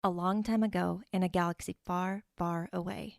A long time ago in a galaxy far, far away.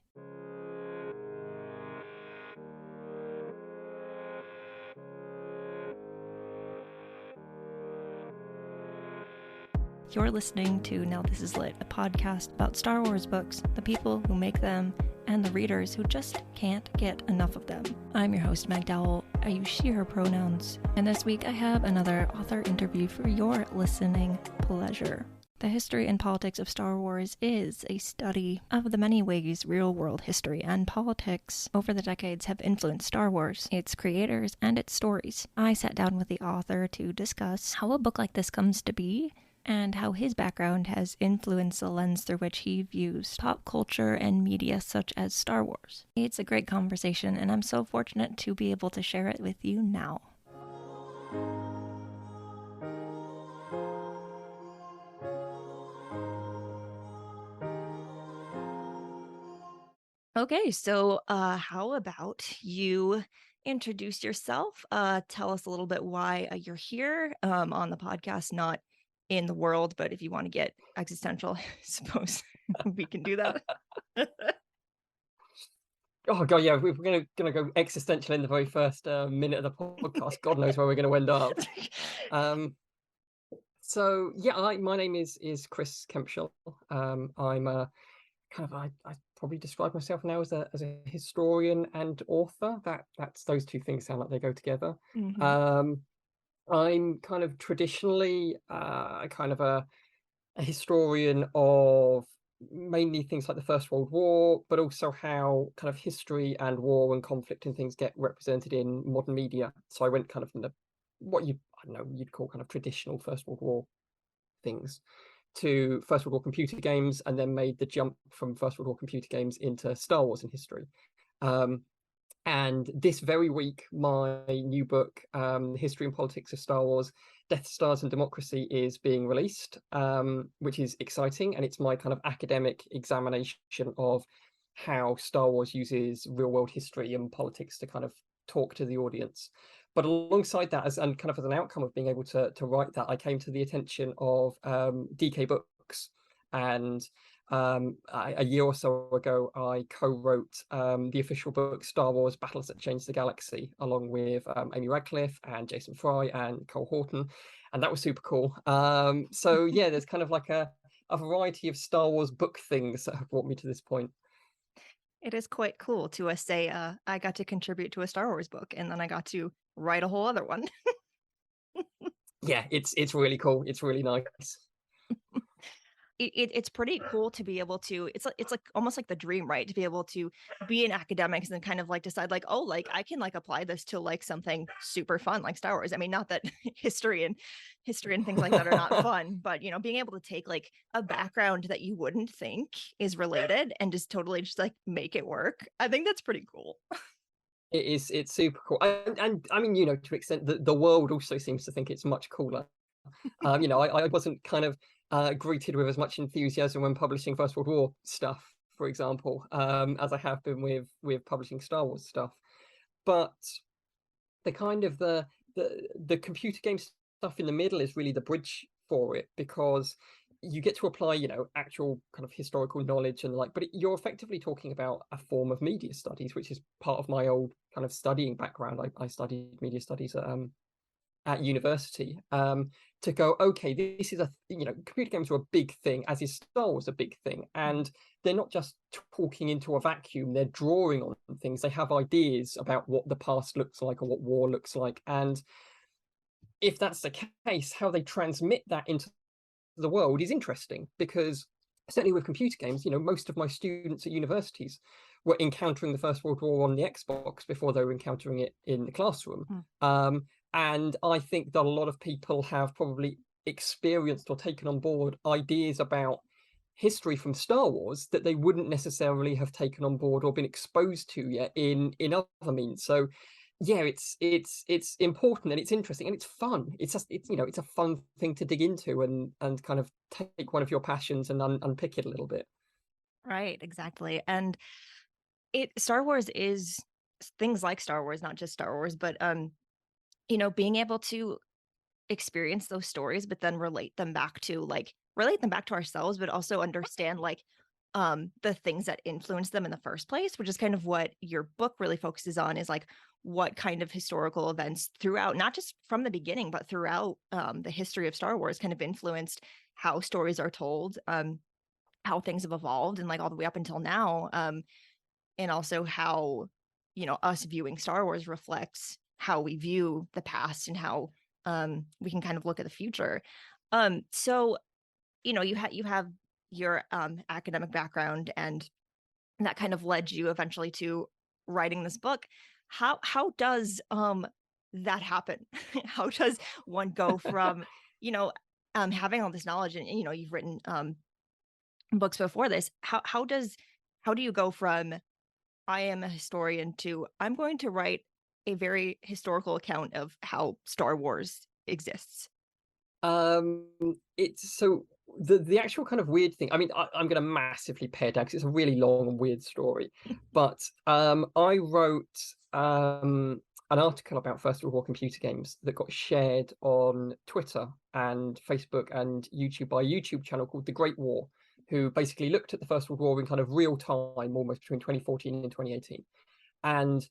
You're listening to Now This Is Lit, a podcast about Star Wars books, the people who make them, and the readers who just can't get enough of them. I'm your host, Meg Dowell. I use she, her pronouns. And this week I have another author interview for your listening pleasure. The history and politics of Star Wars is a study of the many ways real-world history and politics over the decades have influenced Star Wars, its creators, and its stories. I sat down with the author to discuss how a book like this comes to be, and how his background has influenced the lens through which he views pop culture and media such as Star Wars. It's a great conversation, and I'm so fortunate to be able to share it with you now. Okay, so how about you introduce yourself? Tell us a little bit why you're here on the podcast, not in the world, but if you want to get existential, I suppose we can do that. Oh god, yeah, we're gonna go existential in the very first minute of the podcast. God knows where we're gonna end up. So yeah, my name is Chris Kempshall. I'm a I probably describe myself now as a historian and author. That's those two things sound like they go together. Mhm. Um, I'm kind of traditionally a historian of mainly things like the First World War, but also how kind of history and war and conflict and things get represented in modern media. So I went kind of from what I don't know you'd call kind of traditional First World War things to First World War computer games, and then made the jump from First World War computer games into Star Wars and history. And this very week, my new book, The History and Politics of Star Wars, Death Stars and Democracy, is being released, which is exciting. And it's my kind of academic examination of how Star Wars uses real-world history and politics to kind of talk to the audience. But alongside that, and kind of as an outcome of being able to write that, I came to the attention of DK Books. And a year or so ago, I co-wrote the official book Star Wars Battles That Changed the Galaxy, along with Amy Radcliffe and Jason Fry and Cole Horton, and that was super cool. So yeah, there's kind of like a variety of Star Wars book things that have brought me to this point. It is quite cool to say I got to contribute to a Star Wars book, and then I got to write a whole other one. Yeah, it's really cool. It's really nice. It's pretty cool to be able to it's like almost like the dream, right, to be able to be in academics and then kind of like decide like, oh, like I can like apply this to like something super fun like Star Wars. I mean, not that history and things like that are not fun, but being able to take like a background that you wouldn't think is related and just totally just like make it work, I think that's pretty cool. It's super cool. And I mean, to an extent, the world also seems to think it's much cooler. I wasn't kind of greeted with as much enthusiasm when publishing First World War stuff, for example, as I have been with publishing Star Wars stuff. But the kind of the computer game stuff in the middle is really the bridge for it, because you get to apply, actual kind of historical knowledge and but you're effectively talking about a form of media studies, which is part of my old kind of studying background. I studied media studies at university, to go, okay, this is computer games are a big thing, as is Star Wars a big thing, and they're not just talking into a vacuum, they're drawing on things. They have ideas about what the past looks like or what war looks like, and if that's the case, how they transmit that into the world is interesting, because certainly with computer games, most of my students at universities were encountering the First World War on the Xbox before they were encountering it in the classroom. And I think that a lot of people have probably experienced or taken on board ideas about history from Star Wars that they wouldn't necessarily have taken on board or been exposed to yet in other means. So yeah, it's important and it's interesting and it's fun. It's just it's a fun thing to dig into and kind of take one of your passions and unpick it a little bit. Right, exactly. And Star Wars is things like Star Wars, not just Star Wars, but being able to experience those stories, but then relate them back to like relate them back to ourselves, but also understand like the things that influence them in the first place, which is kind of what your book really focuses on, is like what kind of historical events throughout, not just from the beginning, but throughout the history of Star Wars kind of influenced how stories are told, how things have evolved, and like all the way up until now. And also how, you know, us viewing Star Wars reflects how we view the past and how we can kind of look at the future. So, you know, you have your academic background, and that kind of led you eventually to writing this book. How does that happen? How does one go from, you know, having all this knowledge, and you know, you've written books before this. How do you go from I am a historian to I'm going to write a very historical account of how Star Wars exists? Um, it's so the actual kind of weird thing. I mean, I'm going to massively pare down because it's a really long and weird story. But I wrote an article about First World War computer games that got shared on Twitter and Facebook and YouTube by a YouTube channel called The Great War, who basically looked at the First World War in kind of real time, almost between 2014 and 2018. And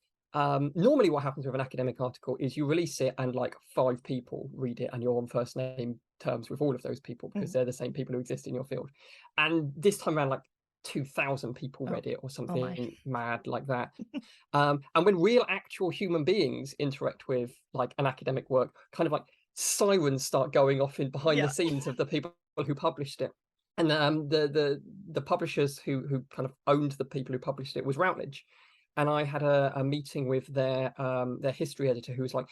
normally what happens with an academic article is you release it and like 5 people read it and you're on first name terms with all of those people because they're the same people who exist in your field. And this time around, like 2,000 people read it or something mad like that. And when real actual human beings interact with like an academic work, kind of like sirens start going off in behind the scenes of the people who published it. And the publishers who kind of owned the people who published it was Routledge. And I had a meeting with their history editor, who was like,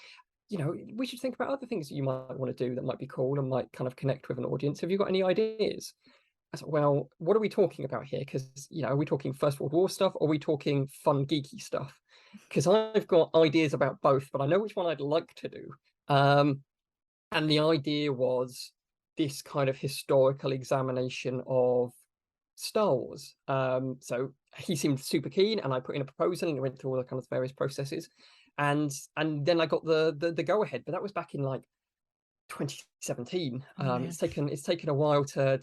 you know, we should think about other things that you might want to do that might be cool and might kind of connect with an audience. Have you got any ideas? I said, well, what are we talking about here? Because, you know, are we talking First World War stuff, or are we talking fun, geeky stuff? Because I've got ideas about both, but I know which one I'd like to do. And the idea was this kind of historical examination of Star Wars. So he seemed super keen, and I put in a proposal and it went through all the kind of various processes, and then I got the go ahead. But that was back in like 2017. It's taken a while to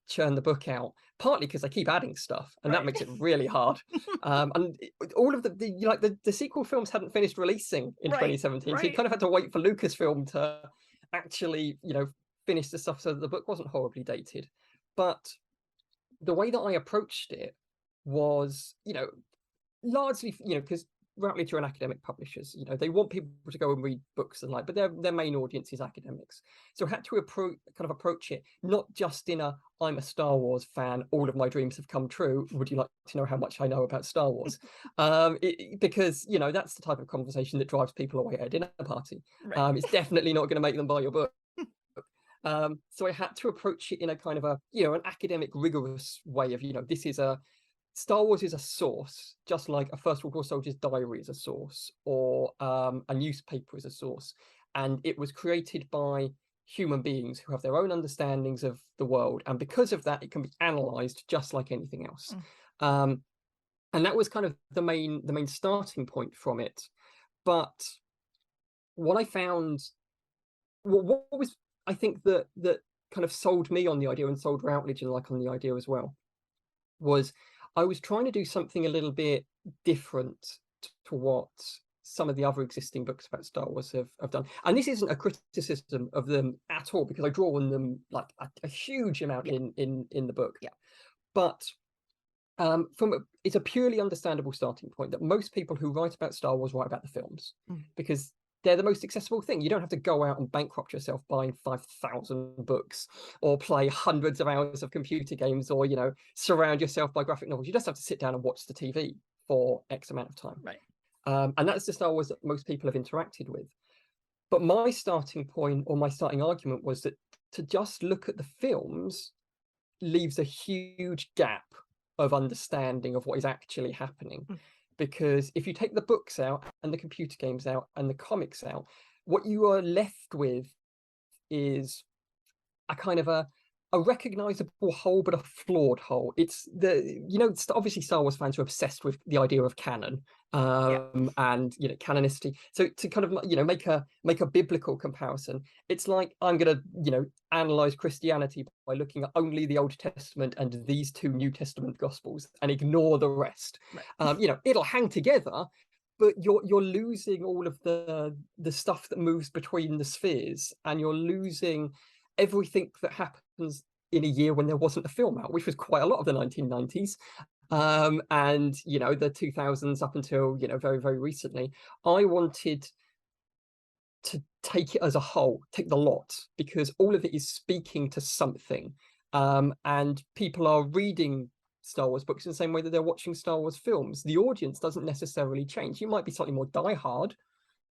churn the book out, partly because I keep adding stuff, and that makes it really hard. And all of the sequel films hadn't finished releasing in 2017, so you kind of had to wait for Lucasfilm to actually, you know, finish the stuff so that the book wasn't horribly dated. But the way that I approached it was, you know, largely, you know, because Routledge are an academic publishers, you know, they want people to go and read books and like, but their main audience is academics. So I had to approach it not just in a I'm a Star Wars fan, all of my dreams have come true, would you like to know how much I know about Star Wars? Because, you know, that's the type of conversation that drives people away at a dinner party. It's definitely not going to make them buy your book. So I had to approach it in a kind of a, you know, an academic, rigorous way of, you know, this is a Star Wars is a source, just like a First World War soldier's diary is a source, or a newspaper is a source. And it was created by human beings who have their own understandings of the world. And because of that, it can be analyzed just like anything else. And that was kind of the main starting point from it. But what I found, what was, I think that kind of sold me on the idea and sold Routledge and like on the idea as well, was I was trying to do something a little bit different to what some of the other existing books about Star Wars have done. And this isn't a criticism of them at all, because I draw on them like a huge amount in the book. But it's a purely understandable starting point that most people who write about Star Wars write about the films, because they're the most accessible thing. You don't have to go out and bankrupt yourself buying 5,000 books or play hundreds of hours of computer games, or, you know, surround yourself by graphic novels. You just have to sit down and watch the TV for X amount of time. And that's the Star Wars that most people have interacted with. But my starting point, or my starting argument, was that to just look at the films leaves a huge gap of understanding of what is actually happening. Because if you take the books out and the computer games out and the comics out, what you are left with is a kind of a a recognizable whole, but a flawed whole. It's obviously Star Wars fans are obsessed with the idea of canon, and canonicity. So to kind of make a biblical comparison, it's like I'm gonna analyze Christianity by looking at only the Old Testament and these two New Testament Gospels and ignore the rest. Right. It'll hang together, but you're losing all of the stuff that moves between the spheres, and you're losing everything that happens in a year when there wasn't a film out, which was quite a lot of the 1990s, and the 2000s up until very, very recently. I wanted to take it as a whole, take the lot, because all of it is speaking to something, and people are reading Star Wars books in the same way that they're watching Star Wars films. The audience doesn't necessarily change. You might be slightly more diehard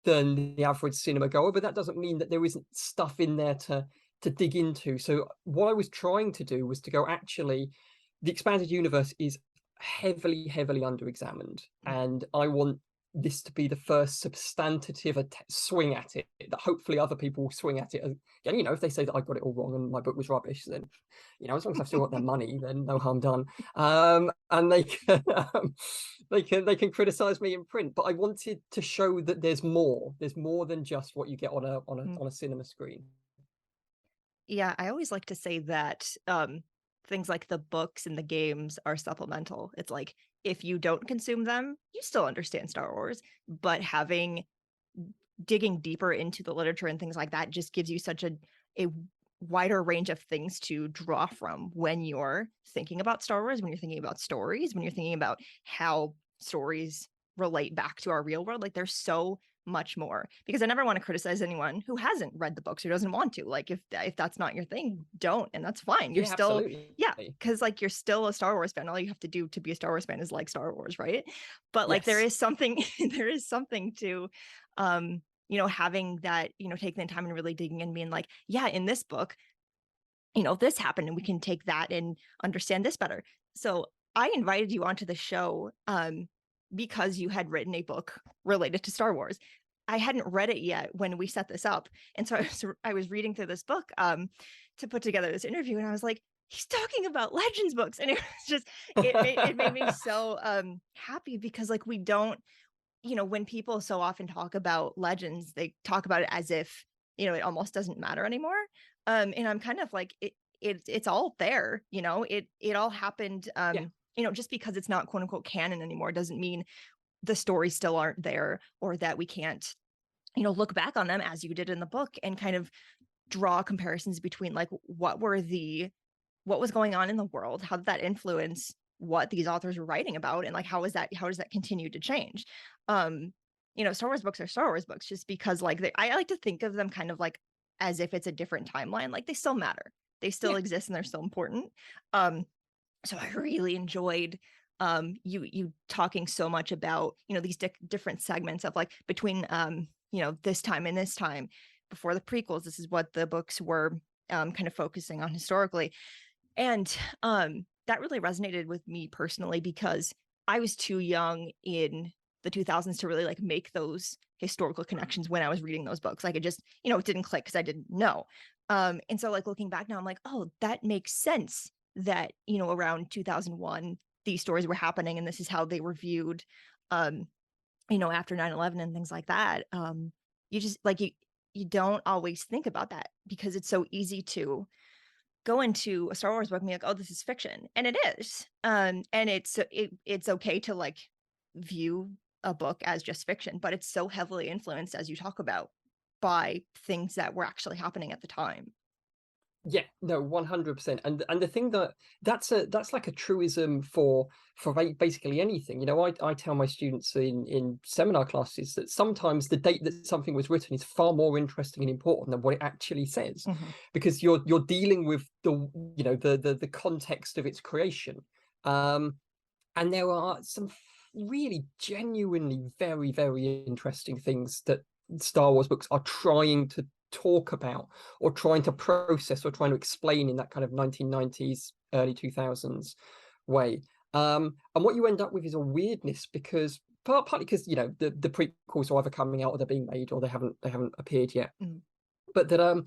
than the average cinema goer, but that doesn't mean that there isn't stuff in there to dig into. So what I was trying to do was to go, actually, the expanded universe is heavily under-examined, and I want this to be the first substantive swing at it, that hopefully other people will swing at it again. If they say that I got it all wrong and my book was rubbish, then as long as I've still got their money, then no harm done. And they can criticize me in print, but I wanted to show that there's more than just what you get on a cinema screen. Yeah, I always like to say that things like the books and the games are supplemental. It's like, if you don't consume them, you still understand Star Wars, but digging deeper into the literature and things like that just gives you such a wider range of things to draw from when you're thinking about Star Wars, when you're thinking about stories, when you're thinking about how stories relate back to our real world. Like, there's so much more, because I never want to criticize anyone who hasn't read the books or doesn't want to. Like, if that's not your thing, don't, and that's fine. You're still absolutely. Because like, you're still a Star Wars fan. All you have to do to be a Star Wars fan is like Star Wars, right? But like, there is something to having that, taking the time and really digging in, being like, yeah, in this book, this happened, and we can take that and understand this better. So I invited you onto the show because you had written a book related to Star Wars. I hadn't read it yet when we set this up. And so I was reading through this book to put together this interview, and I was like, he's talking about Legends books. And it was just, it made me so happy, because like, we don't, when people so often talk about Legends, they talk about it as if, it almost doesn't matter anymore. And I'm kind of like, it's all there, it all happened. Just because it's not quote unquote canon anymore doesn't mean the stories still aren't there, or that we can't, look back on them as you did in the book and kind of draw comparisons between like, what was going on in the world, how did that influence what these authors were writing about, and like, how does that continue to change? Star Wars books are Star Wars books, just because like I like to think of them kind of like as if it's a different timeline. Like, they still matter, they still exist, and they're still important. So I really enjoyed you talking so much about, these different segments of like, between, this time and this time, before the prequels. This is what the books were kind of focusing on historically. And that really resonated with me personally, because I was too young in the 2000s to really like make those historical connections when I was reading those books. Like, it just, it didn't click because I didn't know. And so like, looking back now, I'm like, oh, that makes sense that, around 2001, these stories were happening, and this is how they were viewed, after 9/11 and things like that. You just like, you don't always think about that, because it's so easy to go into a Star Wars book and be like, oh, this is fiction. And it is. And it's okay to like view a book as just fiction, but it's so heavily influenced, as you talk about, by things that were actually happening at the time. Yeah, no, 100%. And the thing that's like a truism for basically anything. I tell my students in seminar classes that sometimes the date that something was written is far more interesting and important than what it actually says, because you're dealing with the context of its creation. And there are some really genuinely very, very interesting things that Star Wars books are trying to talk about, or trying to process, or trying to explain in that kind of 1990s, early 2000s way. And what you end up with is a weirdness, because partly because the prequels are either coming out, or they're being made, or they haven't appeared yet. But that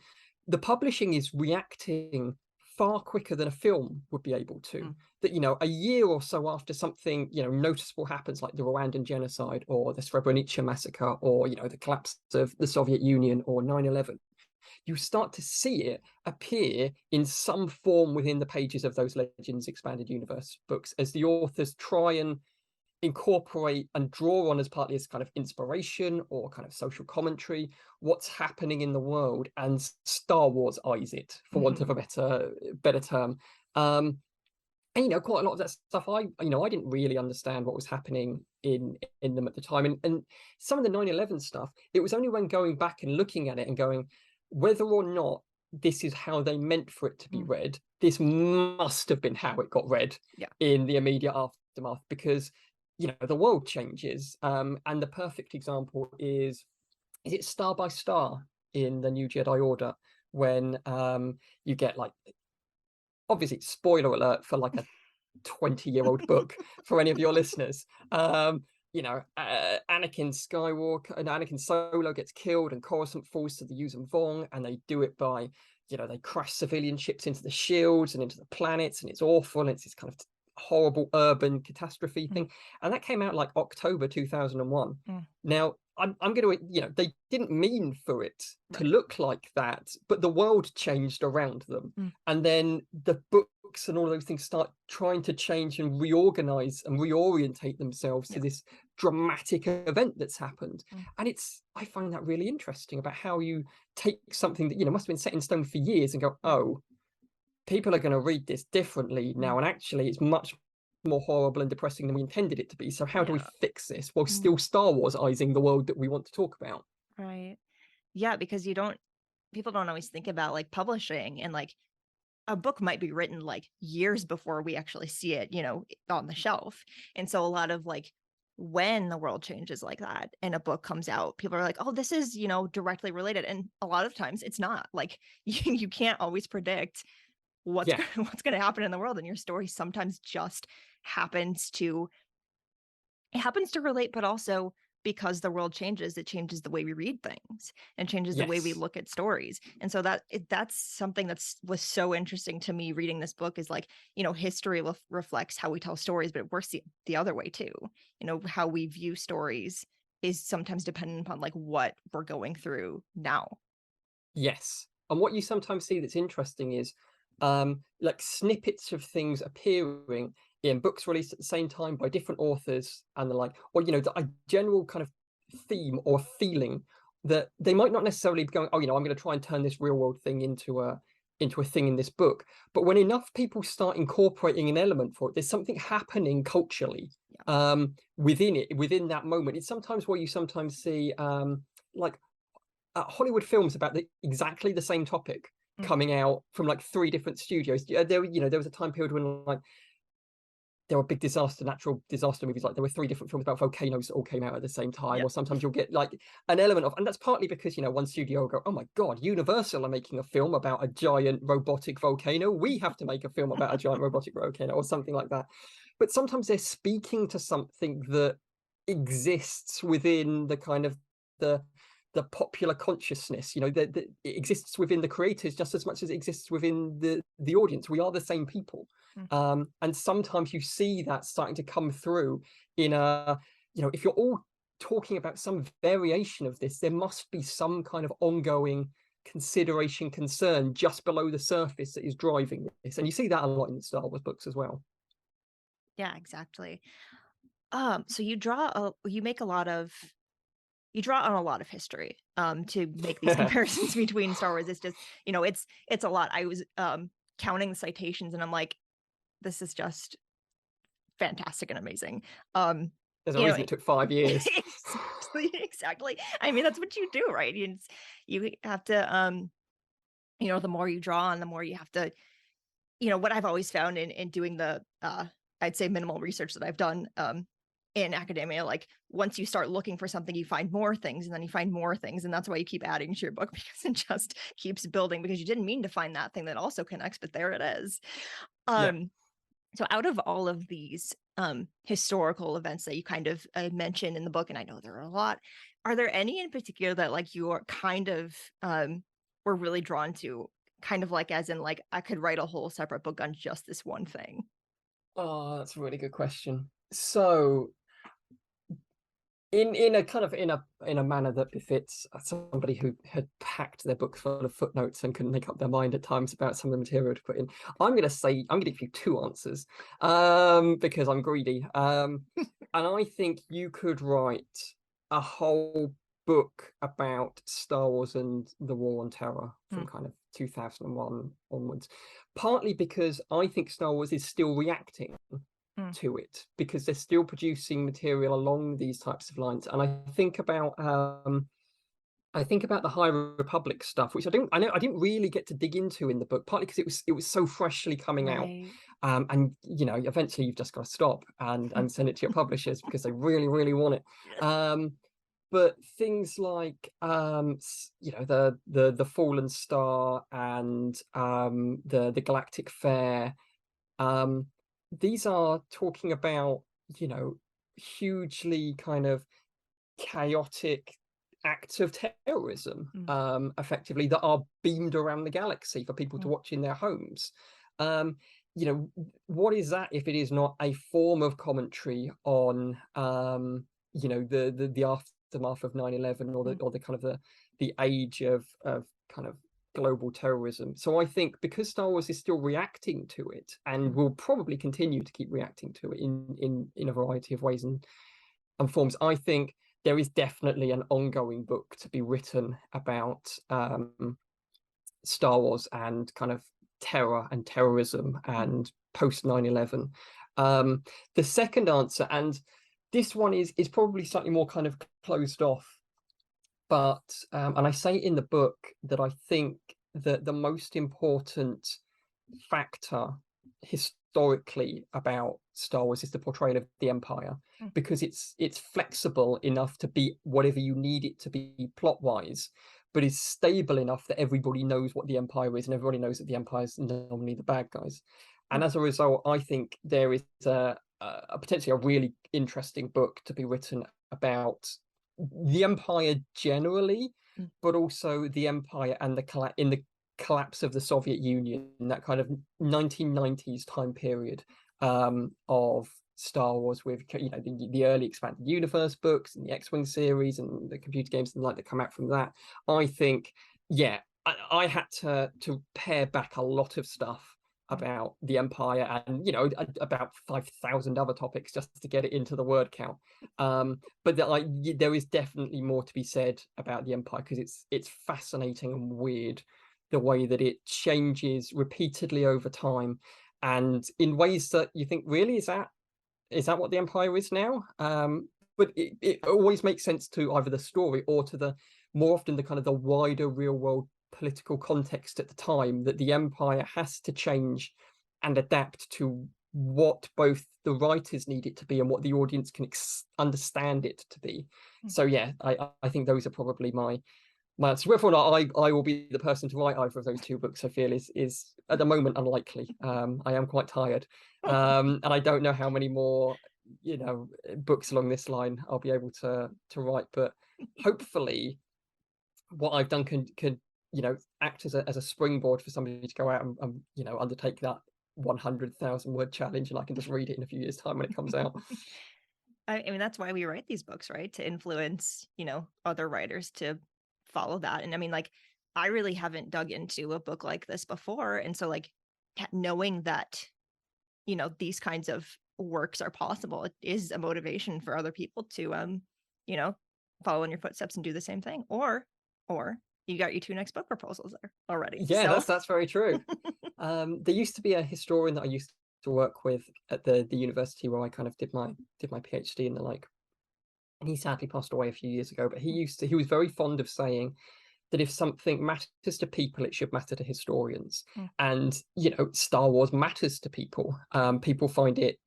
the publishing is reacting far quicker than a film would be able to. That, you know, a year or so after something, you know, noticeable happens, like the Rwandan genocide or the Srebrenica massacre, or, you know, the collapse of the Soviet Union or 9/11, you start to see it appear in some form within the pages of those Legends Expanded Universe books, as the authors try and incorporate and draw on, as partly as kind of inspiration or kind of social commentary, what's happening in the world, and Star Wars eyes it, for want of a better term. And, you know, quite a lot of that stuff, I didn't really understand what was happening in them at the time. And some of the 9/11 stuff, it was only when going back and looking at it and going, whether or not this is how they meant for it to be read, this must have been how it got read in the immediate aftermath, because, you know, the world changes. And the perfect example is it Star by Star in the New Jedi Order, when you get, like, obviously, spoiler alert for like a 20-year-old book for any of your listeners. You know, Anakin Skywalker and Anakin Solo gets killed, and Coruscant falls to the Yuuzhan Vong, and they do it by, you know, they crash civilian ships into the shields and into the planets, and it's awful, and it's this kind of horrible urban catastrophe thing. And that came out like October 2001. Now, I'm going to, you know, they didn't mean for it to look like that, but the world changed around them. And then the books and all those things start trying to change and reorganize and reorientate themselves to this dramatic event that's happened. And I find that really interesting, about how you take something that, you know, must have been set in stone for years and go, oh, people are going to read this differently now, and actually it's much more horrible and depressing than we intended it to be. So how do we fix this while still Star Wars-izing the world that we want to talk about? Right. Yeah, because people don't always think about, like, publishing, and, like, a book might be written like years before we actually see it, you know, on the shelf. And so a lot of, like, when the world changes like that and a book comes out, people are like, oh, this is, you know, directly related. And a lot of times it's not. Like, you can't always predict what's going to happen in the world, and your story sometimes just happens to relate. But also, because the world changes, it changes the way we read things and changes the way we look at stories. And so that's something was so interesting to me reading this book, is, like, you know, history reflects how we tell stories, but it works the other way too. You know, how we view stories is sometimes dependent upon, like, what we're going through now. Yes. And what you sometimes see that's interesting is like snippets of things appearing in books released at the same time by different authors and the like, or, you know, a general kind of theme or feeling that they might not necessarily be going, oh, you know, I'm going to try and turn this real world thing into a thing in this book. But when enough people start incorporating an element for it, there's something happening culturally within that moment. It's sometimes where you sometimes see like Hollywood films about exactly the same topic coming out from like 3 different studios. There was a time period when, like, there were big natural disaster movies, like there were 3 different films about volcanoes that all came out at the same time. Or sometimes you'll get like an element of, and that's partly because, you know, one studio will go, oh my god, Universal are making a film about a giant robotic volcano, we have to make a film about a giant robotic volcano, or something like that. But sometimes they're speaking to something that exists within the kind of the popular consciousness, you know, that it exists within the creators just as much as it exists within the audience. We are the same people. And sometimes you see that starting to come through in you know, if you're all talking about some variation of this, there must be some kind of ongoing consideration, concern just below the surface that is driving this. And you see that a lot in the Star Wars books as well. Yeah, exactly. So you draw on a lot of history to make these comparisons between Star Wars. It's just, you know, it's a lot. I was counting the citations, and I'm like, this is just fantastic and amazing. There's a reason it took 5 years. Exactly. I mean, that's what you do, right? You have to, you know, the more you draw on, the more you have to, you know, what I've always found in doing the, I'd say, minimal research that I've done in academia, like, once you start looking for something, you find more things, and then you find more things, and that's why you keep adding to your book, because it just keeps building, because you didn't mean to find that thing that also connects, but there it is. So out of all of these historical events that you kind of mentioned in the book, and I know there are a lot, are there any in particular that, like, you are kind of were really drawn to kind of like as in like I could write a whole separate book on just this one thing? Oh, that's a really good question. So in a kind of in a manner that befits somebody who had packed their book full of footnotes and couldn't make up their mind at times about some of the material to put in, I'm going to give you two answers, because I'm greedy, and I think you could write a whole book about Star Wars and the War on Terror from kind of 2001 onwards, partly because I think Star Wars is still reacting to it, because they're still producing material along these types of lines. And I think about the High Republic stuff, which I didn't really get to dig into in the book, partly because it was so freshly coming out, and eventually you've just got to stop and send it to your publishers because they really want it. But things like the Fallen Star and the Galactic Fair, these are talking about, hugely kind of chaotic acts of terrorism, effectively, that are beamed around the galaxy for people to watch in their homes. What is that if it is not a form of commentary on, the aftermath of 9/11, or the kind of the age of kind of global terrorism? So I think because Star Wars is still reacting to it, and will probably continue to keep reacting to it in a variety of ways and forms, I think there is definitely an ongoing book to be written about Star Wars and kind of terror and terrorism and post 9/11. The second answer, and this one is probably slightly more kind of closed off, but and I say in the book that I think that the most important factor historically about Star Wars is the portrayal of the Empire, because it's flexible enough to be whatever you need it to be plot wise, but is stable enough that everybody knows what the Empire is, and everybody knows that the Empire is normally the bad guys. And as a result, I think there is a potentially a really interesting book to be written about the Empire generally, but also the Empire and the collapse of the Soviet Union, that kind of 1990s time period of Star Wars, with the early expanded universe books and the X-Wing series and the computer games and the like that come out from that. I think, I had to pare back a lot of stuff about the Empire, and about 5,000 other topics just to get it into the word count. But there is definitely more to be said about the Empire, because it's fascinating and weird the way that it changes repeatedly over time, and in ways that you think, really, is that what the Empire is now? But it always makes sense to either the story or to the more often the kind of the wider real world political context at the time, that the Empire has to change and adapt to what both the writers need it to be and what the audience can understand it to be. So I think those are probably my answer. Whether or not I will be the person to write either of those two books, I feel is at the moment unlikely. I am quite tired, and I don't know how many more books along this line I'll be able to write, but hopefully what I've done can act as a springboard for somebody to go out and undertake that 100,000 word challenge, and I can just read it in a few years' time when it comes out. I mean, that's why we write these books, right? To influence, other writers to follow that. And I mean, like, I really haven't dug into a book like this before. And so, like, knowing that, these kinds of works are possible, it is a motivation for other people to, follow in your footsteps and do the same thing. Or you got your two next book proposals there already. Yeah, that's very true. There used to be a historian that I used to work with at the university where I kind of did my PhD and the like. And he sadly passed away a few years ago, but he was very fond of saying that if something matters to people, it should matter to historians. And Star Wars matters to people. People find it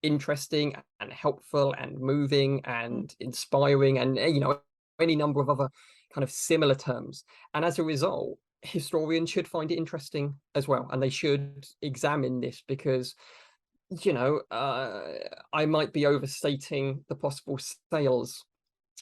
interesting and helpful and moving and inspiring, and any number of other kind of similar terms. And as a result, historians should find it interesting as well, and they should examine this, because I might be overstating the possible sales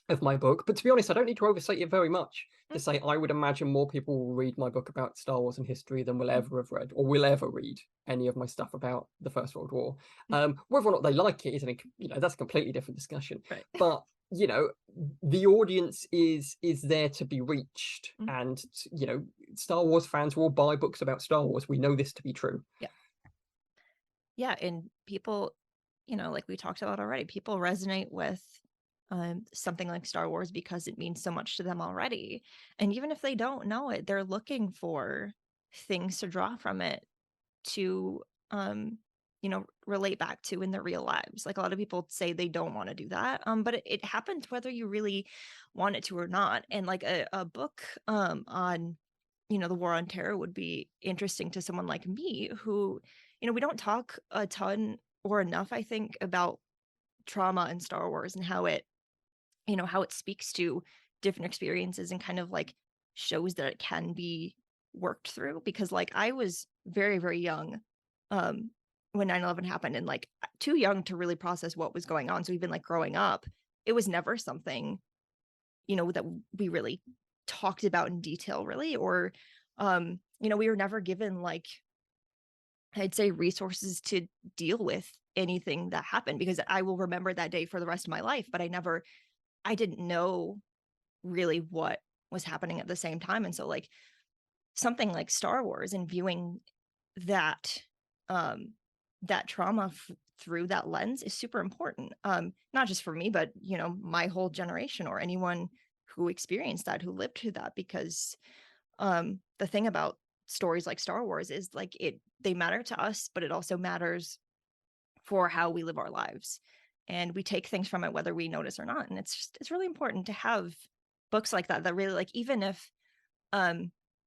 of my book, but to be honest, I don't need to overstate it very much, to say I would imagine more people will read my book about Star Wars and history than will ever have read or will ever read any of my stuff about the First World War. Whether or not they like it isn't, that's a completely different discussion. Right. But the audience is there to be reached, and Star Wars fans will buy books about Star Wars. We know this to be true. Yeah, and people, like we talked about already, people resonate with something like Star Wars because it means so much to them already. And even if they don't know it, they're looking for things to draw from it to relate back to in their real lives. Like, a lot of people say they don't want to do that, but it happens whether you really want it to or not. And like a book on the war on terror would be interesting to someone like me who, we don't talk a ton or enough, I think, about trauma in Star Wars and how it speaks to different experiences and kind of like shows that it can be worked through. Because like I was very, very young when 9/11 happened, and like too young to really process what was going on. So even like growing up, it was never something that we really talked about in detail, really, or we were never given, like, I'd say, resources to deal with anything that happened, because I will remember that day for the rest of my life, but I didn't know really what was happening at the same time. And so like something like Star Wars and viewing that that trauma through that lens is super important, not just for me, but my whole generation or anyone who experienced that, who lived through that. Because the thing about stories like Star Wars is like they matter to us, but it also matters for how we live our lives, and we take things from it whether we notice or not. And it's really important to have books like that really, like, even if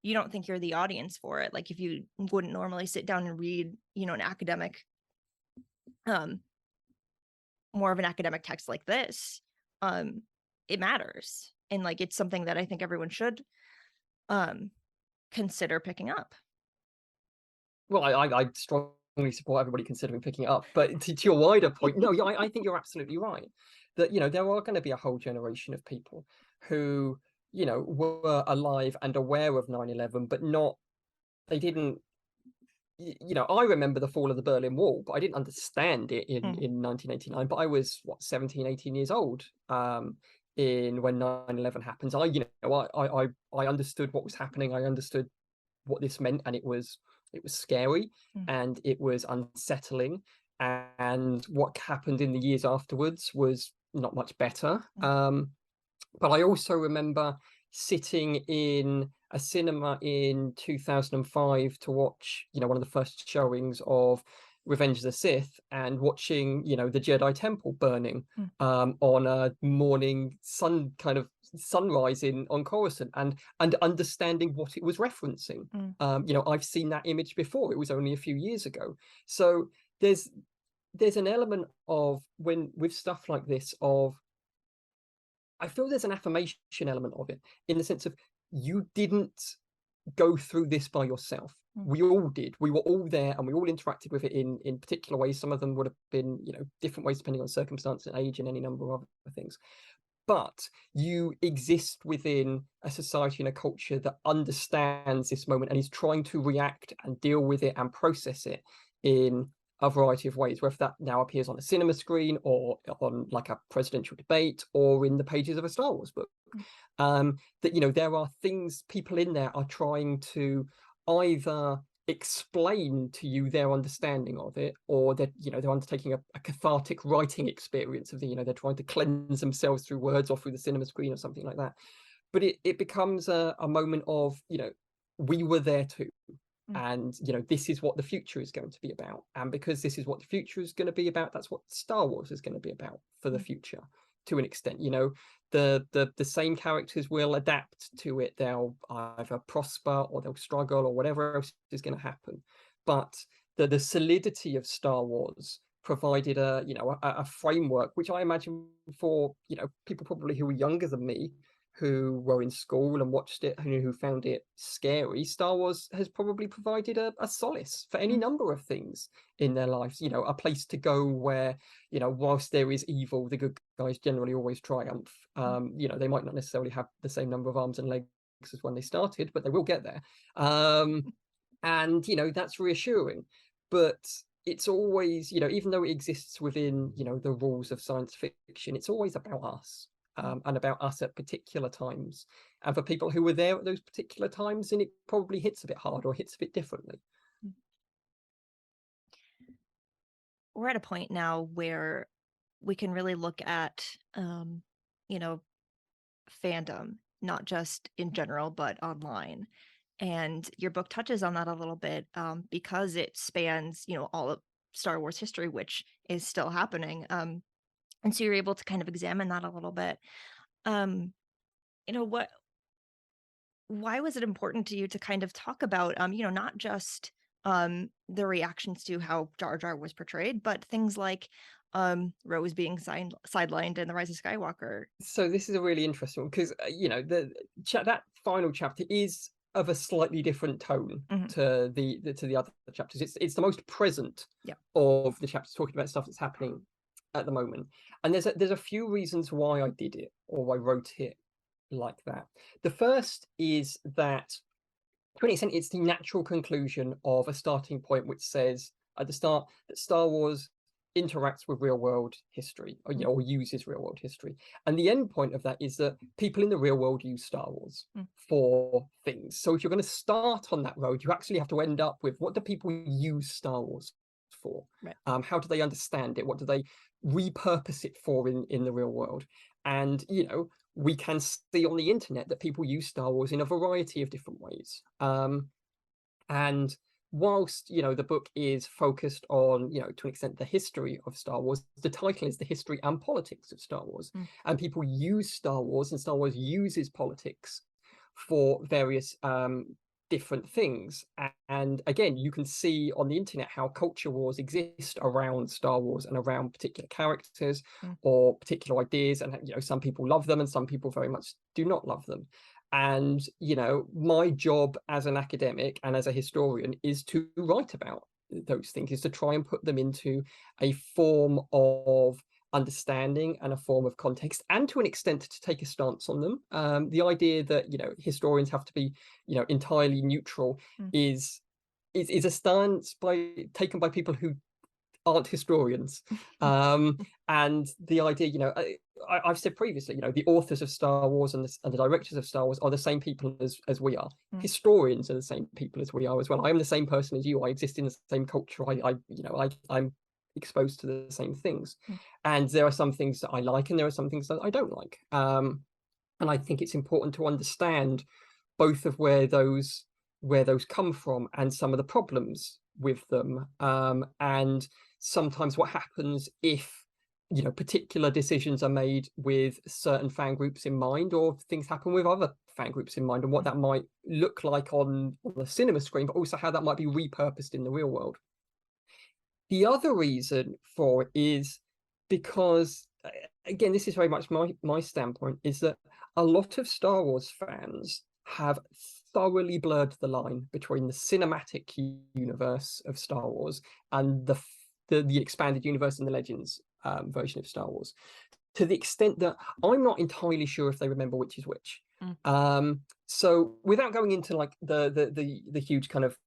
you don't think you're the audience for it, like if you wouldn't normally sit down and read an academic more of an academic text like this, it matters, and like it's something that I think everyone should consider picking up. Well, I strongly support everybody considering picking it up. But to your wider point, no, I think you're absolutely right. That, there are going to be a whole generation of people who, were alive and aware of 9/11, but they didn't, I remember the fall of the Berlin Wall, but I didn't understand it in 1989. But I was, 17, 18 years old when 9/11 happens. I understood what was happening. I understood what this meant, and it was scary and it was unsettling, and what happened in the years afterwards was not much better. But I also remember sitting in a cinema in 2005 to watch one of the first showings of Revenge of the Sith, and watching the Jedi Temple burning on a morning sunrise on Coruscant, and understanding what it was referencing. I've seen that image before. It was only a few years ago. So there's an element of, when with stuff like this, of I feel there's an affirmation element of it, in the sense of, you didn't go through this by yourself. We all did. We were all there, and we all interacted with it in particular ways. Some of them would have been different ways depending on circumstance and age and any number of other things. But you exist within a society and a culture that understands this moment and is trying to react and deal with it and process it in a variety of ways, whether that now appears on a cinema screen or on like a presidential debate or in the pages of a Star Wars book. That there are things, people in there are trying to either explain to you their understanding of it, or that they're undertaking a cathartic writing experience of they're trying to cleanse themselves through words or through the cinema screen or something like that. But it becomes a moment of we were there too. And this is what the future is going to be about, and because this is what the future is going to be about, that's what Star Wars is going to be about for the future, to an extent. The same characters will adapt to it. They'll either prosper or they'll struggle or whatever else is going to happen. But the solidity of Star Wars provided a framework, which I imagine for people probably who were younger than me, who were in school and watched it, who found it scary. Star Wars has probably provided a solace for any number of things in their lives. A place to go where, whilst there is evil, the good guys generally always triumph. They might not necessarily have the same number of arms and legs as when they started, but they will get there. And that's reassuring. But it's always, even though it exists within the rules of science fiction, it's always about us. And about us at particular times, and for people who were there at those particular times, and it probably hits a bit hard or hits a bit differently. We're at a point now where we can really look at fandom, not just in general but online, and your book touches on that a little bit, because it spans all of Star Wars history, which is still happening. And so you're able to kind of examine that a little bit. Why was it important to you to kind of talk about, not just the reactions to how Jar Jar was portrayed, but things like Rose being sidelined in The Rise of Skywalker? So this is a really interesting one, because that final chapter is of a slightly different tone to the other chapters. It's the most present of the chapters, talking about stuff that's happening at the moment. And there's a few reasons why I did it, or I wrote it like that. The first is that, to an extent, it's the natural conclusion of a starting point which says at the start that Star Wars interacts with real world history, or uses real world history, and the end point of that is that people in the real world use Star Wars for things. So if you're going to start on that road, you actually have to end up with, what do people use Star Wars for? Right. How do they understand it? What do they repurpose it for in the real world? And we can see on the internet that people use Star Wars in a variety of different ways. And whilst the book is focused on to an extent the history of Star Wars, the title is The History and Politics of Star Wars. And people use Star Wars, and Star Wars uses politics for various different things. And again, you can see on the internet how culture wars exist around Star Wars and around particular characters or particular ideas, and some people love them and some people very much do not love them. And my job as an academic and as a historian is to write about those things, is to try and put them into a form of understanding and a form of context, and to an extent to take a stance on them. The idea that historians have to be entirely neutral is a stance taken by people who aren't historians. And the idea, I've said previously, the authors of Star Wars and the directors of Star Wars are the same people as we are. Historians are the same people as we are as well. I am the same person as you. I exist in the same culture. I'm exposed to the same things, and there are some things that I like and there are some things that I don't like, and I think it's important to understand both of where those come from and some of the problems with them, and sometimes what happens if particular decisions are made with certain fan groups in mind, or things happen with other fan groups in mind, and what that might look like on the cinema screen, but also how that might be repurposed in the real world. The other reason for it is because, again, this is very much my standpoint, is that a lot of Star Wars fans have thoroughly blurred the line between the cinematic universe of Star Wars and the expanded universe and the Legends version of Star Wars, to the extent that I'm not entirely sure if they remember which is which. So without going into like the huge kind of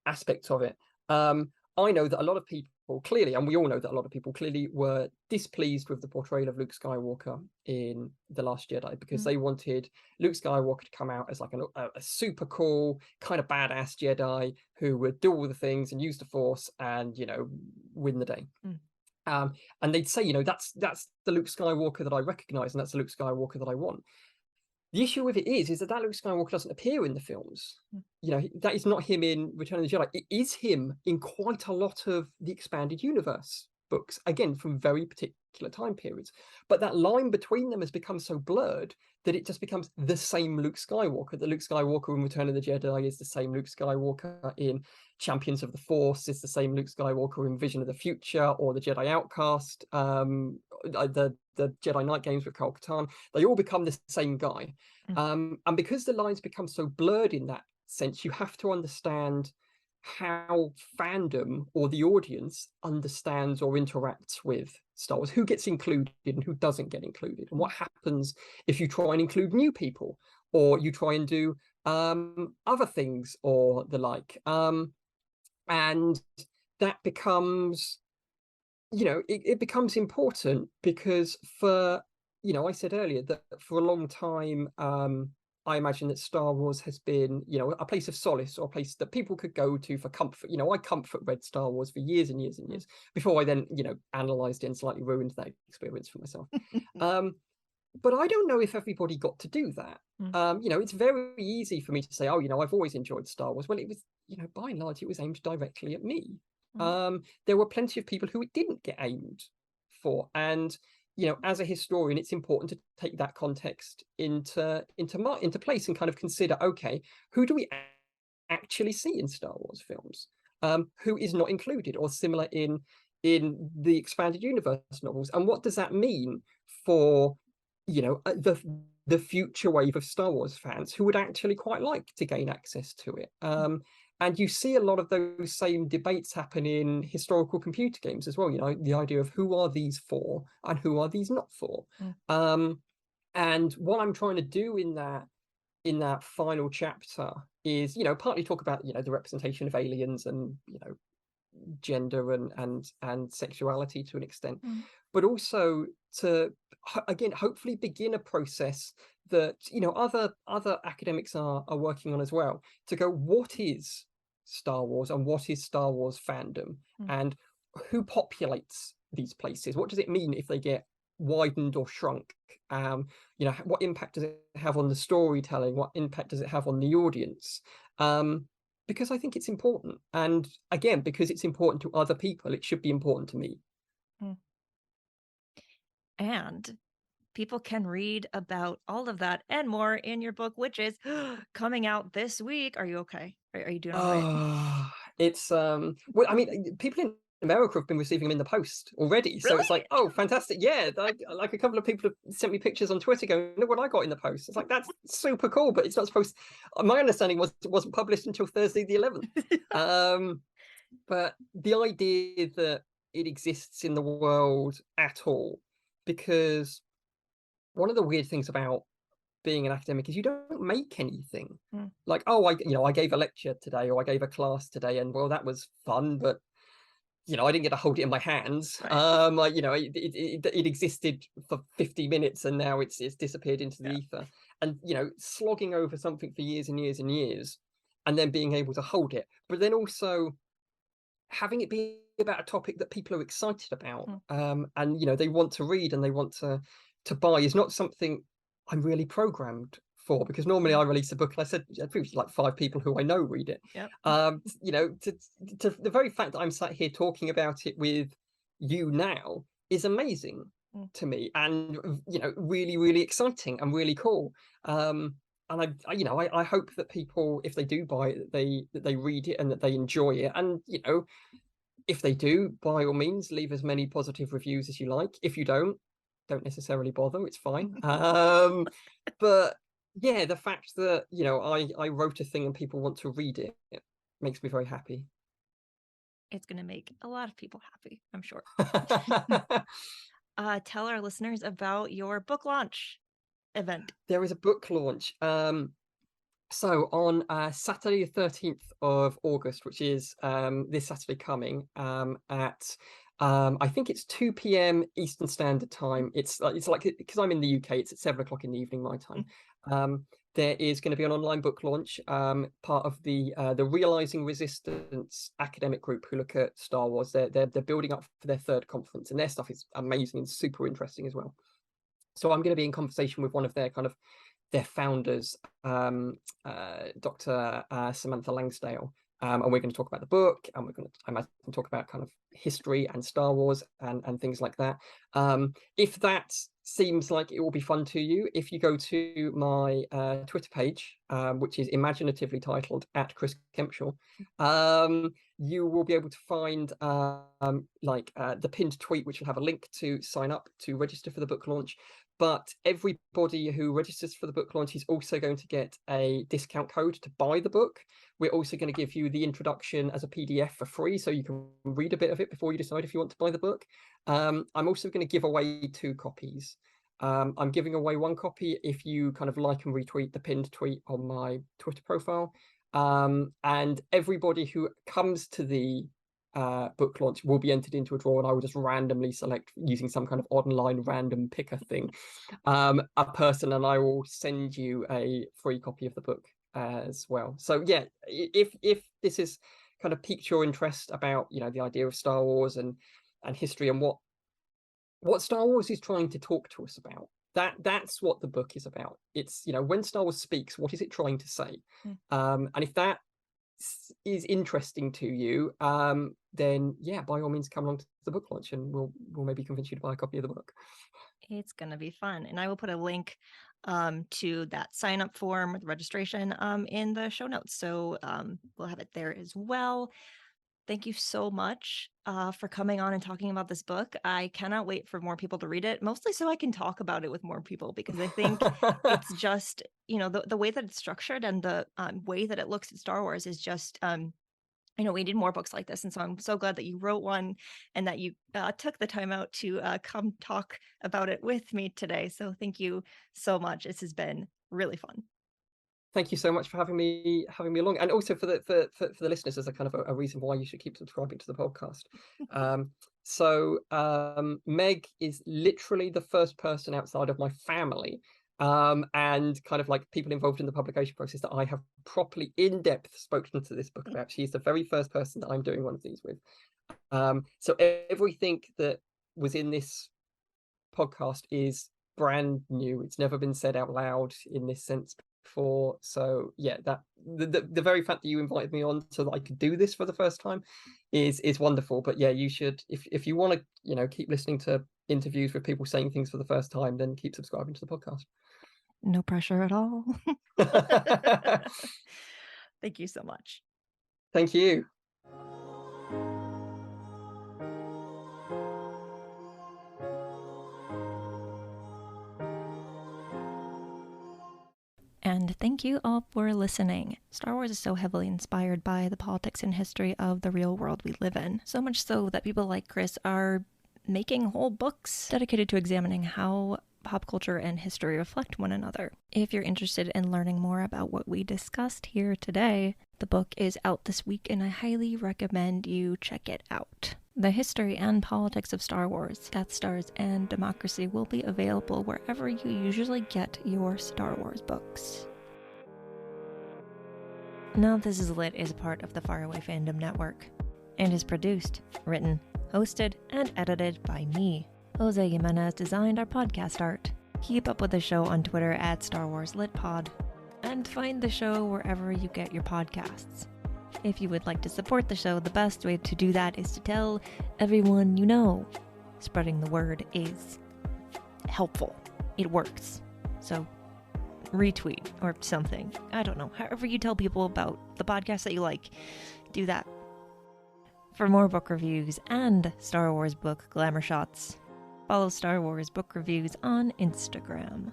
aspects of it, I know that a lot of people clearly, and we all know that a lot of people clearly were displeased with the portrayal of Luke Skywalker in The Last Jedi, because they wanted Luke Skywalker to come out as like a super cool kind of badass Jedi who would do all the things and use the Force and win the day. And they'd say, that's the Luke Skywalker that I recognize, and that's the Luke Skywalker that I want. The issue with it is that Luke Skywalker doesn't appear in the films. That is not him in Return of the Jedi. It is him in quite a lot of the expanded universe books, again, from very particular time periods. But that line between them has become so blurred that it just becomes the same Luke Skywalker. The Luke Skywalker in Return of the Jedi is the same Luke Skywalker in Champions of the Force, is the same Luke Skywalker in Vision of the Future, or the Jedi Outcast, the Jedi Knight games with Kyle Katarn. They all become the same guy. And because the lines become so blurred in that sense, you have to understand how fandom or the audience understands or interacts with Star Wars, who gets included and who doesn't get included, and what happens if you try and include new people, or you try and do other things or the like, and that becomes, it becomes important because for, I said earlier that for a long time, I imagine that Star Wars has been, a place of solace, or a place that people could go to for comfort. I comfort read Star Wars for years and years and years before I then, analysed it and slightly ruined that experience for myself. But I don't know if everybody got to do that. It's very easy for me to say, oh, I've always enjoyed Star Wars. Well, it was, by and large, it was aimed directly at me. There were plenty of people who it didn't get aimed for. And, as a historian, it's important to take that context into place and kind of consider, okay, who do we actually see in Star Wars films? Who is not included or similar in the expanded universe novels? And what does that mean for, the future wave of Star Wars fans who would actually quite like to gain access to it? And you see a lot of those same debates happen in historical computer games as well. The idea of who are these for and who are these not for. And what I'm trying to do in that final chapter is, partly talk about, the representation of aliens and, gender and sexuality to an extent, but also to, again, hopefully begin a process that, other academics are working on as well, to go, what is Star Wars and what is Star Wars fandom, and who populates these places? What does it mean if they get widened or shrunk? What impact does it have on the storytelling? What impact does it have on the audience? Because I think it's important. And again, because it's important to other people, it should be important to me. And people can read about all of that and more in your book, which is coming out this week. Are you okay? Are you doing all right? It's well, I mean, people in America have been receiving them in the post already, so Really? it's like, oh, fantastic. Yeah, like a couple of people have sent me pictures on Twitter going, look what I got in the post. It's like, that's super cool, but it's not supposed my understanding was it wasn't published until Thursday the 11th. But the idea that it exists in the world at all, because one of the weird things about being an academic is you don't make anything. Like, oh, I gave a lecture today, or I gave a class today, and well, that was fun, but I didn't get to hold it in my hands. Right. It existed for 50 minutes and now it's disappeared into the ether. And slogging over something for years and years and years, and then being able to hold it, but then also having it be about a topic that people are excited about, and they want to read and they want to buy, is not something I'm really programmed for, because normally I release a book and I said previously, like 5 people who I know read it. To the very fact that I'm sat here talking about it with you now is amazing to me, and really, really exciting and really cool. And I hope that people, if they do buy it, that they read it and that they enjoy it. And if they do, by all means, leave as many positive reviews as you like. If you don't necessarily bother, it's fine. But yeah, the fact that I wrote a thing and people want to read it, it makes me very happy. It's going to make a lot of people happy, I'm sure. Tell our listeners about your book launch event. There is a book launch. So on Saturday the 13th of August, which is this Saturday coming, at I think it's 2 p.m. Eastern Standard Time. It's like, because I'm in the UK, it's at 7 o'clock in the evening my time. There is going to be an online book launch, part of the Realizing Resistance academic group who look at Star Wars. They're building up for their 3rd conference, and their stuff is amazing and super interesting as well. So I'm going to be in conversation with one of their founders, Dr. Samantha Langsdale, and we're going to talk about the book, and we're going to, I imagine, talk about kind of history and Star Wars and things like that. If that seems like it will be fun to you, if you go to my Twitter page, which is imaginatively titled @Chris Kempshall, you will be able to find the pinned tweet, which will have a link to sign up to register for the book launch. But everybody who registers for the book launch is also going to get a discount code to buy the book. We're also going to give you the introduction as a PDF for free, so you can read a bit of it before you decide if you want to buy the book. I'm also going to give away 2 copies. I'm giving away one copy if you kind of like and retweet the pinned tweet on my Twitter profile. And everybody who comes to the book launch will be entered into a draw, and I will just randomly select, using some kind of online random picker thing, a person, and I will send you a free copy of the book as well. So yeah, if this is kind of piqued your interest about, you know, the idea of Star Wars and history and what Star Wars is trying to talk to us about, that's what the book is about. It's, you know, when Star Wars speaks, what is it trying to say? And if that is interesting to you, then yeah, by all means come along to the book launch, and we'll maybe convince you to buy a copy of the book. It's gonna be fun, and I will put a link to that sign up form with registration in the show notes, so we'll have it there as well. Thank you so much for coming on and talking about this book. I cannot wait for more people to read it, mostly so I can talk about it with more people, because I think it's just, you know, the way that it's structured and the way that it looks at Star Wars is just, you know, we need more books like this. And so I'm so glad that you wrote one and that you took the time out to come talk about it with me today. So thank you so much. This has been really fun. Thank you so much for having me along, and also for the listeners, as a kind of a reason why you should keep subscribing to the podcast. Meg is literally the first person outside of my family and kind of like people involved in the publication process that I have properly in-depth spoken to this book about. She's the very first person that I'm doing one of these with. So everything that was in this podcast is brand new. It's never been said out loud in this sense before. So yeah, that the very fact that you invited me on so that I could do this for the first time is wonderful. But yeah, you should, if you want to, you know, keep listening to interviews with people saying things for the first time, then keep subscribing to the podcast. No pressure at all. Thank you so much. Thank you. And thank you all for listening. Star Wars is so heavily inspired by the politics and history of the real world we live in. So much so that people like Chris are making whole books dedicated to examining how pop culture and history reflect one another. If you're interested in learning more about what we discussed here today, the book is out this week and I highly recommend you check it out. The history and politics of Star Wars, Death Stars, and democracy will be available wherever you usually get your Star Wars books. Now This Is Lit is a part of the Faraway Fandom Network and is produced, written, hosted, and edited by me. Jose Jimenez designed our podcast art. Keep up with the show on Twitter at Star Wars Lit Pod, and find the show wherever you get your podcasts. If you would like to support the show, the best way to do that is to tell everyone you know. Spreading the word is helpful. It works. So retweet or something. I don't know. However you tell people about the podcast that you like, do that. For more book reviews and Star Wars book glamour shots, follow Star Wars Book Reviews on Instagram.